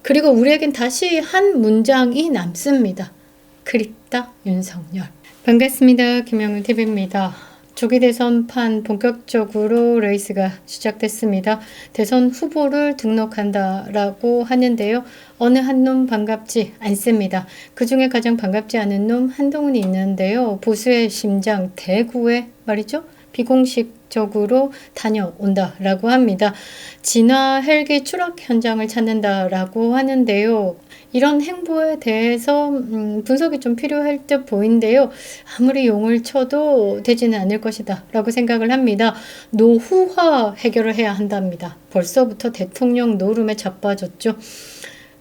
그리고 우리에겐 다시 한 문장이 남습니다. 그립다 윤석열. 반갑습니다. 김영훈 TV입니다. 조기 대선판 본격적으로 레이스가 시작됐습니다. 대선 후보를 등록한다라고 하는데요. 어느 한 놈 반갑지 않습니다. 그 중에 가장 반갑지 않은 놈 한동훈이 있는데요. 보수의 심장 대구에 말이죠. 비공식적으로 다녀온다라고 합니다. 진화 헬기 추락 현장을 찾는다라고 하는데요. 이런 행보에 대해서 분석이 좀 필요할 듯 보이는데요. 아무리 용을 쳐도 되지는 않을 것이다 라고 생각을 합니다. 노후화 해결을 해야 한답니다. 벌써부터 대통령 노름에 자빠졌죠.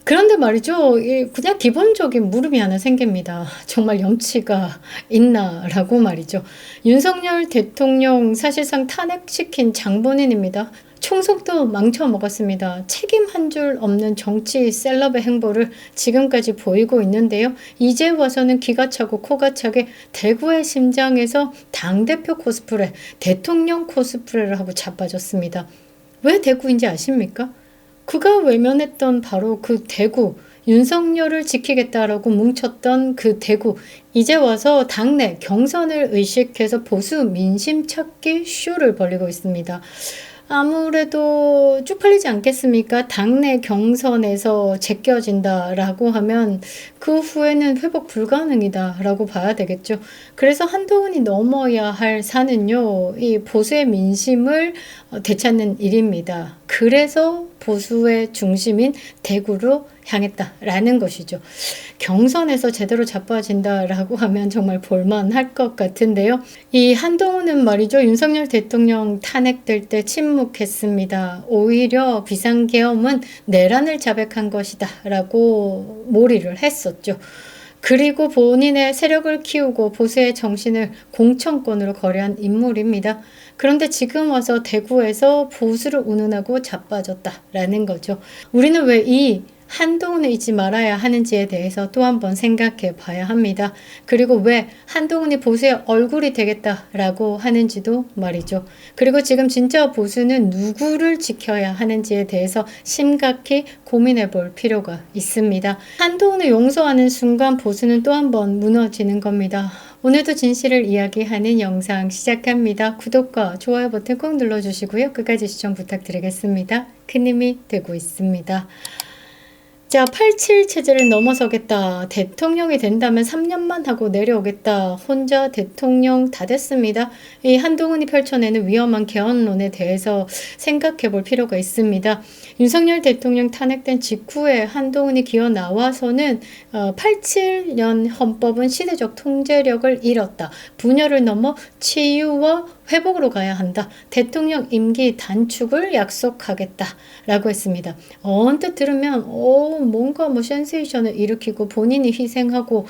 그런데 말이죠. 그냥 기본적인 물음이 하나 생깁니다. 정말 염치가 있나 라고 말이죠. 윤석열 대통령 사실상 탄핵시킨 장본인입니다. 총선도 망쳐먹었습니다. 책임 한 줄 없는 정치 셀럽의 행보를 지금까지 보이고 있는데요. 이제 와서는 기가 차고 코가 차게 대구의 심장에서 당대표 코스프레, 대통령 코스프레를 하고 자빠졌습니다. 왜 대구인지 아십니까? 그가 외면했던 바로 그 대구, 윤석열을 지키겠다라고 뭉쳤던 그 대구, 이제 와서 당내 경선을 의식해서 보수 민심 찾기 쇼를 벌이고 있습니다. 아무래도 쪽팔리지 않겠습니까? 당내 경선에서 제껴진다라고 하면 그 후에는 회복 불가능이다라고 봐야 되겠죠. 그래서 한동훈이 넘어야 할 산은요, 이 보수의 민심을 되찾는 일입니다. 그래서 보수의 중심인 대구로 향했다라는 것이죠. 경선에서 제대로 자빠진다라고 하면 정말 볼만할 것 같은데요. 이 한동훈은 말이죠. 윤석열 대통령 탄핵될 때 침묵했습니다. 오히려 비상계엄은 내란을 자백한 것이다 라고 몰이를 했었죠. 그리고 본인의 세력을 키우고 보수의 정신을 공천권으로 거래한 인물입니다. 그런데 지금 와서 대구에서 보수를 운운하고 자빠졌다라는 거죠. 우리는 왜 이 한동훈을 잊지 말아야 하는지에 대해서 또 한 번 생각해 봐야 합니다. 그리고 왜 한동훈이 보수의 얼굴이 되겠다라고 하는지도 말이죠. 그리고 지금 진짜 보수는 누구를 지켜야 하는지에 대해서 심각히 고민해 볼 필요가 있습니다. 한동훈을 용서하는 순간 보수는 또 한 번 무너지는 겁니다. 오늘도 진실을 이야기하는 영상 시작합니다. 구독과 좋아요 버튼 꼭 눌러주시고요. 끝까지 시청 부탁드리겠습니다. 큰 힘이 되고 있습니다. 자, 87 체제를 넘어서겠다. 대통령이 된다면 3년만 하고 내려오겠다. 혼자 대통령 다 됐습니다. 이 한동훈이 펼쳐내는 위험한 개헌론에 대해서 생각해 볼 필요가 있습니다. 윤석열 대통령 탄핵된 직후에 한동훈이 기어 나와서는 87년 헌법은 시대적 통제력을 잃었다. 분열을 넘어 치유와 회복으로 가야 한다. 대통령 임기 단축을 약속하겠다. 라고 했습니다. 언뜻 들으면 뭔가 센세이션을 일으키고 본인이 희생하고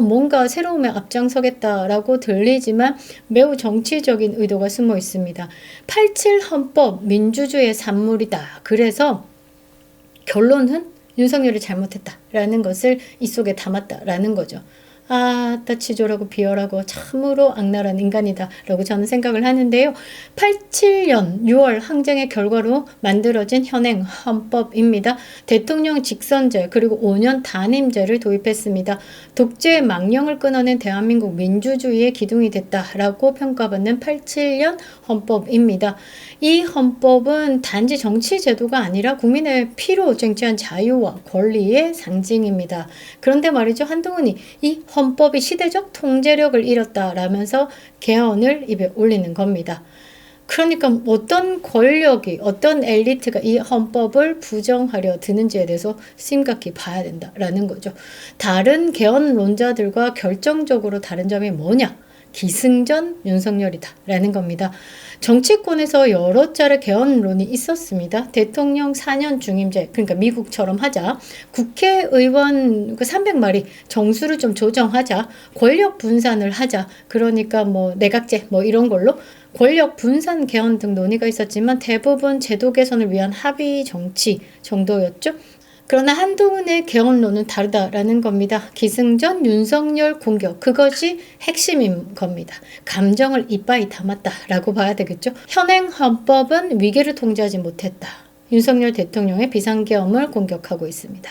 뭔가 새로움에 앞장서겠다라고 들리지만 매우 정치적인 의도가 숨어 있습니다. 87 헌법 민주주의의 산물이다. 그래서 결론은 윤석열이 잘못했다라는 것을 이 속에 담았다라는 거죠. 치졸하고 비열하고 참으로 악랄한 인간이다 라고 저는 생각을 하는데요. 87년 6월 항쟁의 결과로 만들어진 현행 헌법입니다. 대통령 직선제 그리고 5년 단임제를 도입했습니다. 독재의 망령을 끊어낸 대한민국 민주주의의 기둥이 됐다라고 평가받는 87년 헌법입니다. 이 헌법은 단지 정치 제도가 아니라 국민의 피로 쟁취한 자유와 권리의 상징입니다. 그런데 말이죠. 한동훈이 이 헌법이 시대적 통제력을 잃었다라면서 개헌을 입에 올리는 겁니다. 그러니까 어떤 권력이 어떤 엘리트가 이 헌법을 부정하려 드는지에 대해서 심각히 봐야 된다라는 거죠. 다른 개헌론자들과 결정적으로 다른 점이 뭐냐? 기승전 윤석열이다 라는 겁니다. 정치권에서 여러 차례 개헌론이 있었습니다. 대통령 4년 중임제, 그러니까 미국처럼 하자. 국회의원 300마리 정수를 좀 조정하자. 권력 분산을 하자. 그러니까 내각제 이런 걸로 권력 분산 개헌 등 논의가 있었지만 대부분 제도 개선을 위한 합의 정치 정도였죠. 그러나 한동훈의 개헌론은 다르다라는 겁니다. 기승전 윤석열 공격, 그것이 핵심인 겁니다. 감정을 이빠이 담았다라고 봐야 되겠죠. 현행 헌법은 위기를 통제하지 못했다. 윤석열 대통령의 비상계엄을 공격하고 있습니다.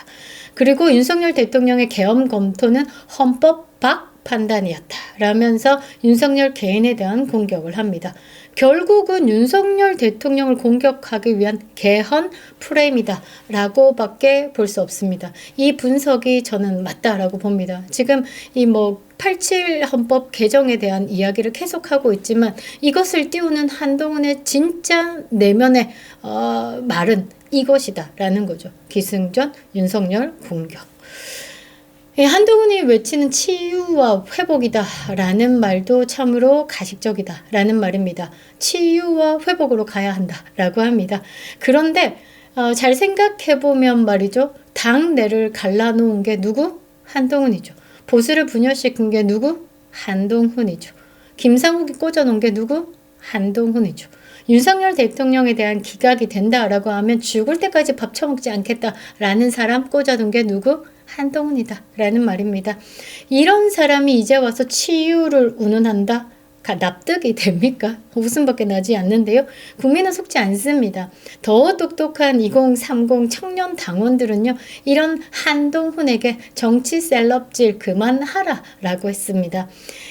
그리고 윤석열 대통령의 계엄 검토는 헌법 밖 판단이었다 라면서 윤석열 개인에 대한 공격을 합니다. 결국은 윤석열 대통령을 공격하기 위한 개헌 프레임이다 라고 밖에 볼 수 없습니다. 이 분석이 저는 맞다라고 봅니다. 지금 이 87 헌법 개정에 대한 이야기를 계속하고 있지만 이것을 띄우는 한동훈의 진짜 내면의 말은 이것이다 라는 거죠. 기승전 윤석열 공격. 한동훈이 외치는 치유와 회복이다 라는 말도 참으로 가식적이다 라는 말입니다. 치유와 회복으로 가야 한다 라고 합니다. 그런데 잘 생각해보면 말이죠. 당내를 갈라놓은 게 누구? 한동훈이죠. 보수를 분열시킨 게 누구? 한동훈이죠. 김상욱이 꽂아놓은 게 누구? 한동훈이죠. 윤석열 대통령에 대한 기각이 된다라고 하면 죽을 때까지 밥 처먹지 않겠다라는 사람 꽂아둔 게 누구? 한동훈이다 라는 말입니다. 이런 사람이 이제 와서 치유를 운운한다? 납득이 됩니까? 웃음밖에 나지 않는데요. 국민은 속지 않습니다. 더 똑똑한 2030 청년 당원들은요. 이런 한동훈에게 정치 셀럽질 그만하라 라고 했습니다.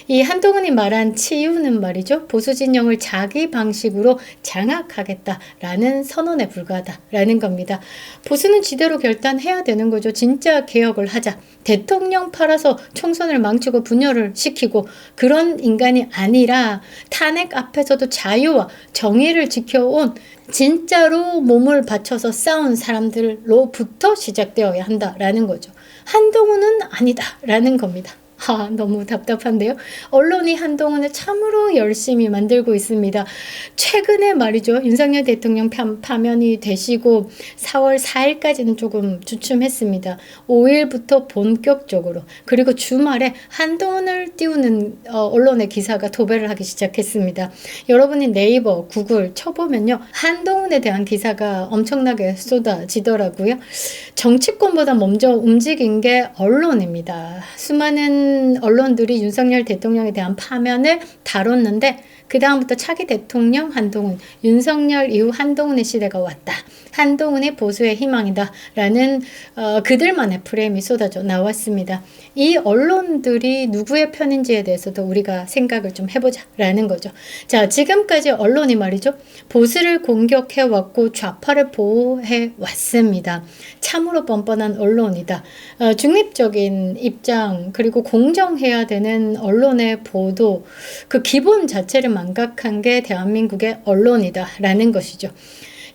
이 한동훈이 말한 치유는 말이죠. 보수 진영을 자기 방식으로 장악하겠다라는 선언에 불과하다라는 겁니다. 보수는 지대로 결단해야 되는 거죠. 진짜 개혁을 하자. 대통령 팔아서 총선을 망치고 분열을 시키고 그런 인간이 아니라 탄핵 앞에서도 자유와 정의를 지켜온 진짜로 몸을 바쳐서 싸운 사람들로부터 시작되어야 한다라는 거죠. 한동훈은 아니다라는 겁니다. 너무 답답한데요. 언론이 한동훈을 참으로 열심히 만들고 있습니다. 최근에 말이죠. 윤석열 대통령 파면이 되시고 4월 4일까지는 조금 주춤했습니다. 5일부터 본격적으로 그리고 주말에 한동훈을 띄우는 언론의 기사가 도배를 하기 시작했습니다. 여러분이 네이버, 구글 쳐보면요. 한동훈에 대한 기사가 엄청나게 쏟아지더라고요. 정치권보다 먼저 움직인 게 언론입니다. 수많은 언론들이 윤석열 대통령에 대한 파면을 다뤘는데 그 다음부터 차기 대통령 한동훈, 윤석열 이후 한동훈의 시대가 왔다. 한동훈의 보수의 희망이다. 라는 그들만의 프레임이 쏟아져 나왔습니다. 이 언론들이 누구의 편인지에 대해서도 우리가 생각을 좀 해보자 라는 거죠. 자, 지금까지 언론이 말이죠. 보수를 공격해왔고 좌파를 보호해왔습니다. 참으로 뻔뻔한 언론이다. 중립적인 입장 그리고 공정해야 되는 언론의 보도 그 기본 자체를 망각한 게 대한민국의 언론이다 라는 것이죠.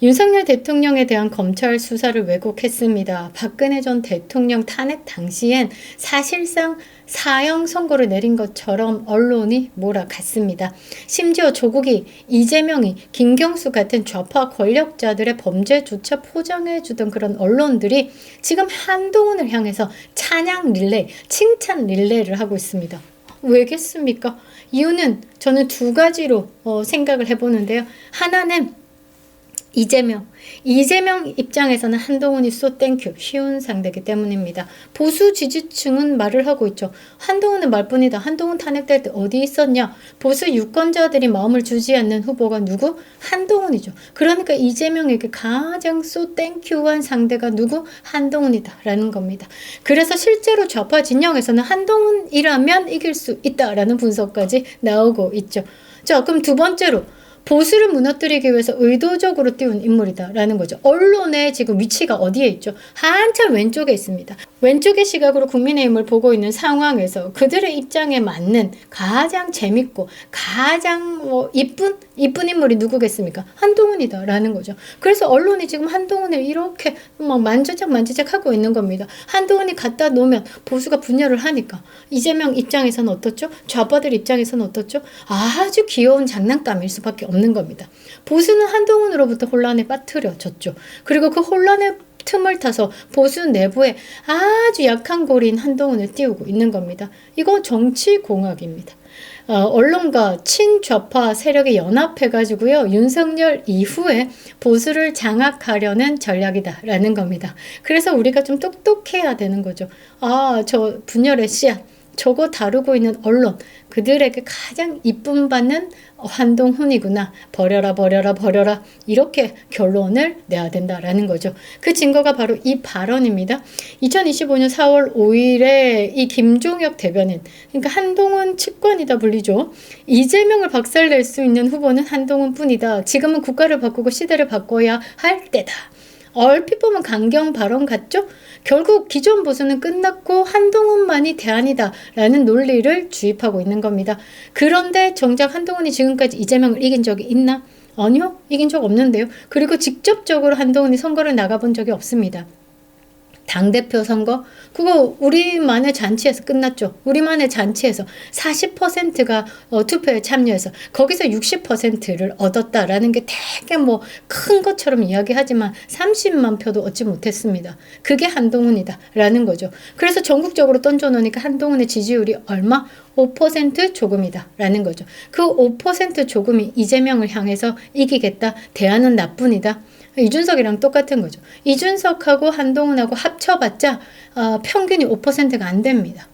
윤석열 대통령에 대한 검찰 수사를 왜곡했습니다. 박근혜 전 대통령 탄핵 당시엔 사실상 사형 선고를 내린 것처럼 언론이 몰아갔습니다. 심지어 조국이, 이재명이, 김경수 같은 좌파 권력자들의 범죄조차 포장해주던 그런 언론들이 지금 한동훈을 향해서 찬양 릴레이, 칭찬 릴레이를 하고 있습니다. 왜겠습니까? 이유는 저는 두 가지로 생각을 해보는데요. 하나는 이재명 입장에서는 한동훈이 so 땡큐 쉬운 상대이기 때문입니다. 보수 지지층은 말을 하고 있죠. 한동훈은 말뿐이다. 한동훈 탄핵될 때 어디 있었냐. 보수 유권자들이 마음을 주지 않는 후보가 누구? 한동훈이죠. 그러니까 이재명에게 가장 so 땡큐한 상대가 누구? 한동훈이다 라는 겁니다. 그래서 실제로 좌파 진영에서는 한동훈이라면 이길 수 있다라는 분석까지 나오고 있죠. 자, 그럼 두 번째로 보수를 무너뜨리기 위해서 의도적으로 띄운 인물이다라는 거죠. 언론의 지금 위치가 어디에 있죠? 한참 왼쪽에 있습니다. 왼쪽의 시각으로 국민의힘을 보고 있는 상황에서 그들의 입장에 맞는 가장 재밌고 가장 이쁜 인물이 누구겠습니까? 한동훈이다라는 거죠. 그래서 언론이 지금 한동훈을 이렇게 막 만지작 하고 있는 겁니다. 한동훈이 갖다 놓으면 보수가 분열을 하니까 이재명 입장에서는 어떻죠? 좌파들 입장에서는 어떻죠? 아주 귀여운 장난감일 수밖에 없는 겁니다. 보수는 한동훈으로부터 혼란에 빠뜨려졌죠. 그리고 그 혼란의 틈을 타서 보수 내부에 아주 약한 고리인 한동훈을 띄우고 있는 겁니다. 이거 정치공학입니다. 언론과 친좌파 세력이 연합해가지고요. 윤석열 이후에 보수를 장악하려는 전략이다라는 겁니다. 그래서 우리가 좀 똑똑해야 되는 거죠. 저 분열의 씨앗. 저거 다루고 있는 언론, 그들에게 가장 이쁨 받는 한동훈이구나. 버려라 버려라 버려라. 이렇게 결론을 내야 된다라는 거죠. 그 증거가 바로 이 발언입니다. 2025년 4월 5일에 이 김종혁 대변인, 그러니까 한동훈 측근이다 불리죠. 이재명을 박살낼 수 있는 후보는 한동훈뿐이다. 지금은 국가를 바꾸고 시대를 바꿔야 할 때다. 얼핏 보면 강경 발언 같죠? 결국 기존 보수는 끝났고 한동훈만이 대안이다 라는 논리를 주입하고 있는 겁니다. 그런데 정작 한동훈이 지금까지 이재명을 이긴 적이 있나? 아니요, 이긴 적 없는데요. 그리고 직접적으로 한동훈이 선거를 나가본 적이 없습니다. 당대표 선거? 그거 우리만의 잔치에서 끝났죠. 우리만의 잔치에서 40%가 투표에 참여해서 거기서 60%를 얻었다라는 게 되게 뭐 큰 것처럼 이야기하지만 30만 표도 얻지 못했습니다. 그게 한동훈이다 라는 거죠. 그래서 전국적으로 던져놓으니까 한동훈의 지지율이 얼마? 5% 조금이다 라는 거죠. 그 5% 조금이 이재명을 향해서 이기겠다. 대안은 나뿐이다. 이준석이랑 똑같은 거죠. 이준석하고 한동훈하고 합쳐봤자 평균이 5%가 안 됩니다.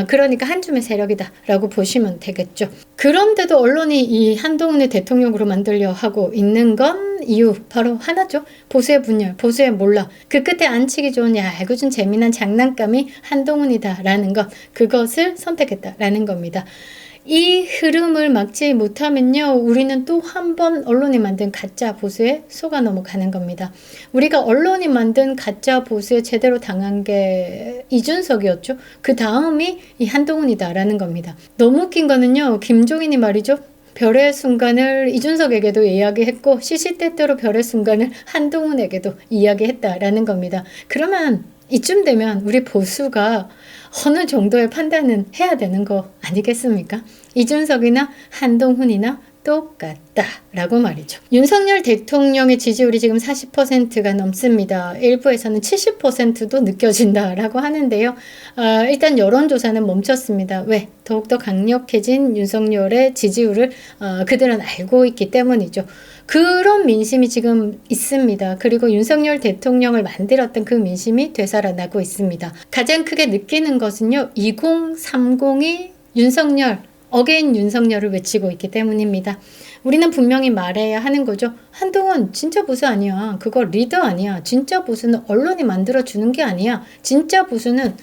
그러니까 한 줌의 세력이다 라고 보시면 되겠죠. 그런데도 언론이 이 한동훈을 대통령으로 만들려 하고 있는 건 이유 바로 하나죠. 보수의 분열, 보수의 몰락. 그 끝에 안치기 좋은 얇고 준 재미난 장난감이 한동훈이다 라는 것, 그것을 선택했다라는 겁니다. 이 흐름을 막지 못하면요, 우리는 또 한 번 언론이 만든 가짜 보수에 속아 넘어가는 겁니다. 우리가 언론이 만든 가짜 보수에 제대로 당한 게 이준석이었죠. 그 다음이 이 한동훈이다라는 겁니다. 너무 웃긴 거는요, 김종인이 말이죠, 별의 순간을 이준석에게도 이야기했고 시시때때로 별의 순간을 한동훈에게도 이야기했다라는 겁니다. 그러면 이쯤 되면 우리 보수가 어느 정도의 판단은 해야 되는 거 아니겠습니까? 이준석이나 한동훈이나 똑같다라고 말이죠. 윤석열 대통령의 지지율이 지금 40%가 넘습니다. 일부에서는 70%도 느껴진다라고 하는데요. 일단 여론조사는 멈췄습니다. 왜? 더욱더 강력해진 윤석열의 지지율을 그들은 알고 있기 때문이죠. 그런 민심이 지금 있습니다. 그리고 윤석열 대통령을 만들었던 그 민심이 되살아나고 있습니다. 가장 크게 느끼는 것은요, 2030이 윤석열, 어게인 윤석열을 외치고 있기 때문입니다. 우리는 분명히 말해야 하는 거죠. 한동훈 진짜 보수 아니야. 그거 리더 아니야. 진짜 보수는 언론이 만들어주는 게 아니야. 진짜 보수는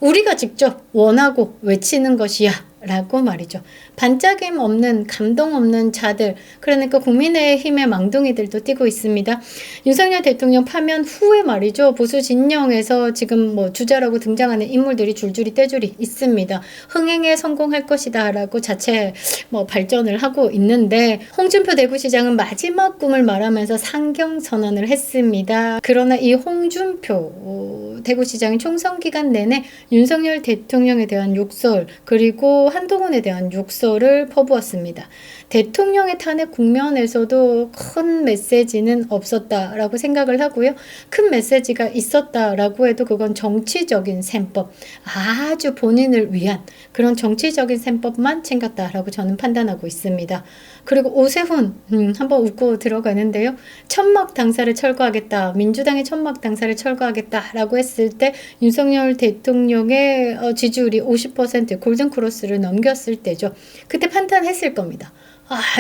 우리가 직접 원하고 외치는 것이야 라고 말이죠. 반짝임 없는, 감동 없는 자들, 그러니까 국민의힘의 망둥이들도 뛰고 있습니다. 윤석열 대통령 파면 후에 말이죠, 보수 진영에서 지금 뭐 주자라고 등장하는 인물들이 줄줄이 떼줄이 있습니다. 흥행에 성공할 것이다 라고 자체 뭐 발전을 하고 있는데, 홍준표 대구시장은 마지막 꿈을 말하면서 상경선언을 했습니다. 그러나 이 홍준표 대구시장이 총선 기간 내내 윤석열 대통령에 대한 욕설, 그리고 한동훈에 대한 욕설을 퍼부었습니다. 대통령의 탄핵 국면에서도 큰 메시지는 없었다라고 생각을 하고요. 큰 메시지가 있었다라고 해도 그건 정치적인 셈법, 아주 본인을 위한 그런 정치적인 셈법만 챙겼다라고 저는 판단하고 있습니다. 그리고 오세훈 한번 웃고 들어가는데요. 천막 당사를 철거하겠다, 민주당의 천막 당사를 철거하겠다라고 했을 때 윤석열 대통령의 지지율이 50% 골든크로스를 넘겼을 때죠. 그때 판단했을 겁니다.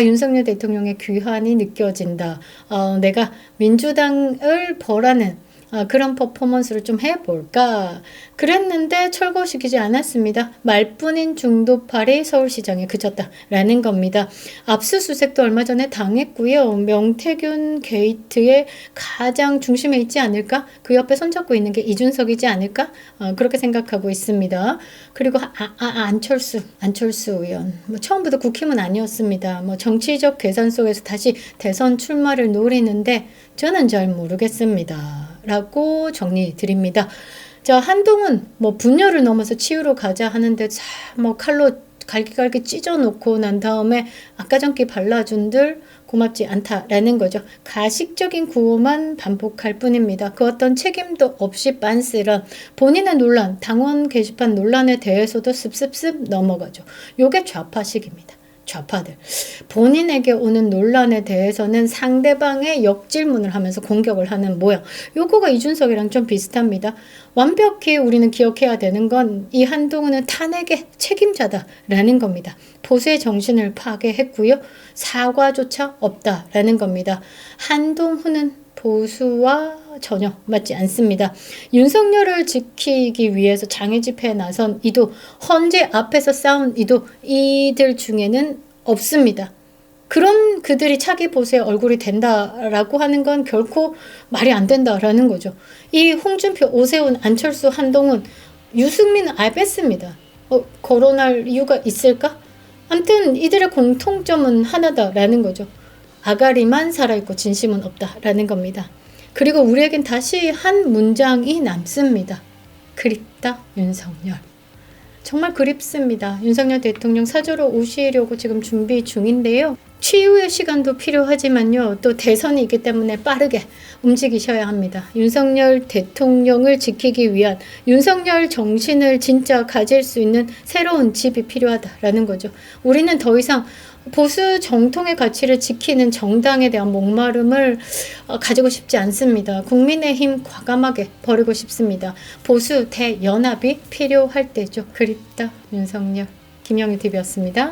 윤석열 대통령의 귀환이 느껴진다. 내가 민주당을 벌하는 그런 퍼포먼스를 좀 해볼까 그랬는데 철거시키지 않았습니다. 말뿐인 중도팔이 서울시장에 그쳤다라는 겁니다. 압수수색도 얼마 전에 당했고요. 명태균 게이트의 가장 중심에 있지 않을까? 그 옆에 손잡고 있는 게 이준석이지 않을까? 그렇게 생각하고 있습니다. 그리고 안철수 의원, 뭐 처음부터 국힘은 아니었습니다. 뭐 정치적 계산 속에서 다시 대선 출마를 노리는데 저는 잘 모르겠습니다. 라고 정리 드립니다. 자, 한동훈 뭐 분열을 넘어서 치유로 가자 하는데 뭐 칼로 갈기갈기 찢어놓고 난 다음에 아까전기 발라준들 고맙지 않다라는 거죠. 가식적인 구호만 반복할 뿐입니다. 그 어떤 책임도 없이 빤스런 본인의 논란, 당원 게시판 논란에 대해서도 습습습 넘어가죠. 요게 좌파식입니다. 좌파들. 본인에게 오는 논란에 대해서는 상대방의 역질문을 하면서 공격을 하는 모양. 요거가 이준석이랑 좀 비슷합니다. 완벽히 우리는 기억해야 되는 건 이 한동훈은 탄핵의 책임자다라는 겁니다. 보수의 정신을 파괴했고요. 사과조차 없다라는 겁니다. 한동훈은 보수와 전혀 맞지 않습니다. 윤석열을 지키기 위해서 장애 집회에 나선 이도, 헌재 앞에서 싸운 이도, 이들 중에는 없습니다. 그런 그들이 차기 보수의 얼굴이 된다라고 하는 건 결코 말이 안 된다라는 거죠. 이 홍준표, 오세훈, 안철수, 한동훈, 유승민은 아예 뺐습니다. 거론할 이유가 있을까? 아무튼 이들의 공통점은 하나다라는 거죠. 아가리만 살아있고 진심은 없다라는 겁니다. 그리고 우리에겐 다시 한 문장이 남습니다. 그립다 윤석열. 정말 그립습니다. 윤석열 대통령 사저로 오시려고 지금 준비 중인데요. 치유의 시간도 필요하지만요. 또 대선이 있기 때문에 빠르게 움직이셔야 합니다. 윤석열 대통령을 지키기 위한 윤석열 정신을 진짜 가질 수 있는 새로운 집이 필요하다라는 거죠. 우리는 더 이상 보수 정통의 가치를 지키는 정당에 대한 목마름을 가지고 싶지 않습니다. 국민의힘 과감하게 버리고 싶습니다. 보수 대연합이 필요할 때죠. 그립다 윤석열. 김영희 TV였습니다.